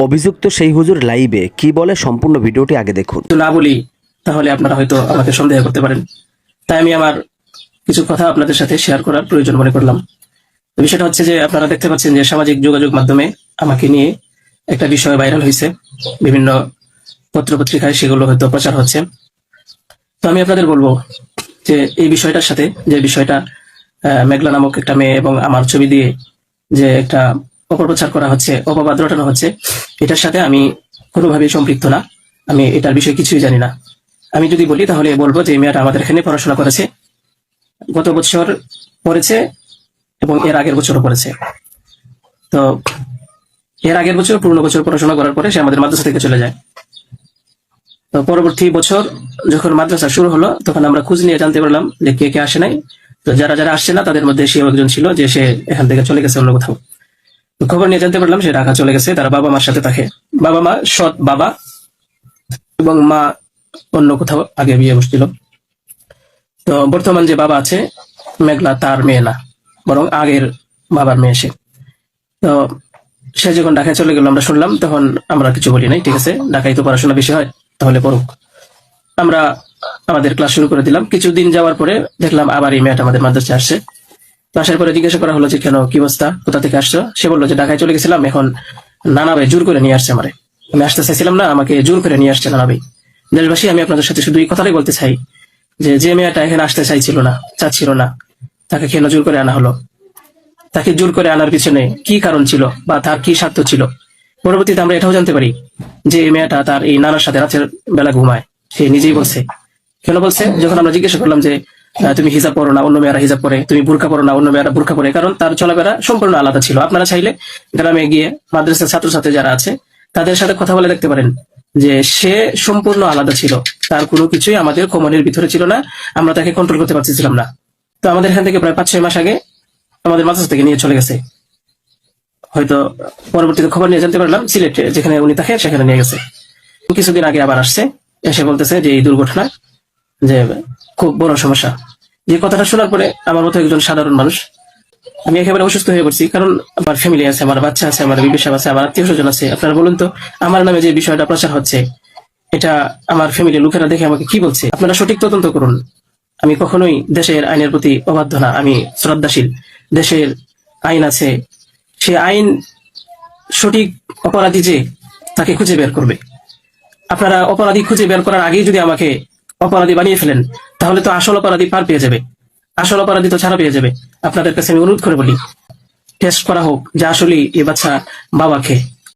অভিযুক্ত সেই হুজুর লাইভে কি বলে সম্পূর্ণ ভিডিওটি আগে দেখুন। না বলি তাহলে আপনারা হয়তো আমাকে সন্দেহ করতে পারেন, তাই আমি আমার কিছু কথা আপনাদের সাথে শেয়ার করার প্রয়োজন মনে করলাম। বিষয়টা হচ্ছে যে আপনারা দেখতে পাচ্ছেন যে সামাজিক যোগাযোগ মাধ্যমে আমাকে নিয়ে একটা বিষয় ভাইরাল হয়েছে, বিভিন্ন পত্রপত্রিকায় সেগুলো হয়তো প্রচার হচ্ছে। তো আমি আপনাদের বলবো যে এই বিষয়টার সাথে, যে বিষয়টা মেঘলা নামক একটা মেয়ে এবং আমার ছবি দিয়ে যে একটা অপপ্রচার করা হচ্ছে, অপবাদ রটানো হচ্ছে, এটার সাথে আমি কোনোভাবেই সম্পৃক্ত না। আমি এটার বিষয়ে কিছুই জানি না। আমি যদি বলি তাহলে বলবো যে এই মেয়েটা আমাদের এখানে পড়াশোনা করেছে, গত বছর পড়েছে এবং এর আগের বছরও পড়েছে। তো এর আগের বছর পুরনো বছর পড়াশোনা করার পরে সে আমাদের মাদ্রাসা থেকে চলে যায়। তো পরবর্তী বছর যখন মাদ্রাসা শুরু হলো তখন আমরা খোঁজ নিয়ে জানতে পারলাম যে কে কে আসে নাই। তো যারা যারা আসছে না তাদের মধ্যে সেও একজন ছিল যে সে এখান থেকে চলে গেছে অন্য কোথাও। তো খবর নিয়ে জানতে পারলাম সে ঢাকা চলে গেছে, তারা বাবা মার সাথে থাকে। বাবা মা সৎ বাবা এবং মা অন্য কোথাও আগে বিয়ে বসছিল। তো বর্তমান যে বাবা আছে মেঘলা তার মেয়ে না, বরং আগের বাবার মেয়ে সে। তো সে যখন ঢাকায় চলে গেল আমরা শুনলাম, তখন আমরা কিছু বলি নাই, ঠিক আছে ঢাকায় তো পড়াশোনা বেশি হয় তাহলে পড়ুক। আমরা আমাদের ক্লাস শুরু করে দিলাম। কিছুদিন যাওয়ার পরে দেখলাম আবার এই মেয়েটা আমাদের মাদ্রাসায় আসছে। তো আসার পরে জিজ্ঞাসা করা হলো যে কেন, কি অবস্থা, কোথা থেকে আসছো? সে বললো যে ঢাকায় চলে গেছিলাম, এখন নানা ভাই জোর করে নিয়ে আসছে আমারে। আমি আসতে চাইছিলাম না, আমাকে জোর করে নিয়ে আসছে নানা ভাই। দেশবাসী, আমি আপনাদের সাথে শুধু এই কথাটাই বলতে চাই যে যে মেয়েটা এখানে আসতে চাইছিল না, চাচ্ছিল না, তাকে কেন জোর করে আনা হলো? তাকে জোর করে আনার পিছনে কি কারণ ছিল বা তার কি স্বার্থ ছিল? পরবর্তীতে আমরা এটাও জানতে পারি যে এই মেয়েটা তার এই নানার সাথে রাতের বেলা ঘুমায়। সে নিজেই বলছে। কেন বলছে? যখন আমরা জিজ্ঞাসা করলাম যে তুমি হিজাব পড়ো না, অন্য মেয়েরা হিজাব পরে, তুমি বুরকা পড়ো না, অন্য মেয়েরা বুরকা পরে, কারণ তার চলাফেরা সম্পূর্ণ আলাদা ছিল। আপনারা চাইলে গ্রামে গিয়ে মাদ্রাসার ছাত্রছাত্রী যারা আছে তাদের সাথে কথা বলে দেখতে পারেন যে সে সম্পূর্ণ আলাদা ছিল। তার কোনো কিছুই আমাদের কমনের ভিতরে ছিল না, আমরা তাকে কন্ট্রোল করতে পারছিলাম না। তো আমাদের এখান থেকে প্রায় 5-6 মাস আগে আমাদের মাদ্রাসা থেকে নিয়ে চলে গেছে। হয়তো পরবর্তীতে খবর নিয়ে জানতে পারলাম সিলেটে যেখানে উনি থাকে সেখানে নিয়ে গেছে। কিছুদিন আগে আবার আসছে, এসে বলতেছে যে এই দুর্ঘটনা যে খুব বড় সমস্যা। যে কথাটা শোনার পরে আমার মতো একজন সাধারণ মানুষ আমি একেবারে অসুস্থ হয়ে পড়ছি। কারণ আমার ফ্যামিলি আছে, আমার বাচ্চা আছে, আমার বিবি সাহেব আছে, আমার আত্মীয় স্বজন আছে। আপনারা বলুন তো, আমার নামে যে বিষয়টা প্রচার হচ্ছে এটা আমার ফ্যামিলির লোকেরা দেখে আমাকে কি বলছে? আপনারা সঠিক তদন্ত করুন। আমি কখনোই দেশের আইনের প্রতি অবাধ্য না, আমি শ্রদ্ধাশীল। দেশের আইন আছে, সে আইন সঠিক অপরাধী যে তাকে খুঁজে বের করবে। আপনারা অপরাধী খুঁজে বের করার আগেই যদি আমাকে অপরাধী বানিয়ে ফেলেন তাহলে তো আসল অপরাধী পার পেয়ে যাবে, আসল অপরাধী তো ছাড়া পেয়ে যাবে। আপনাদের কাছে আমি অনুরোধ করে বলি, টেস্ট করা হোক যে আসলে এই বাচ্চা বাবা খেয়ে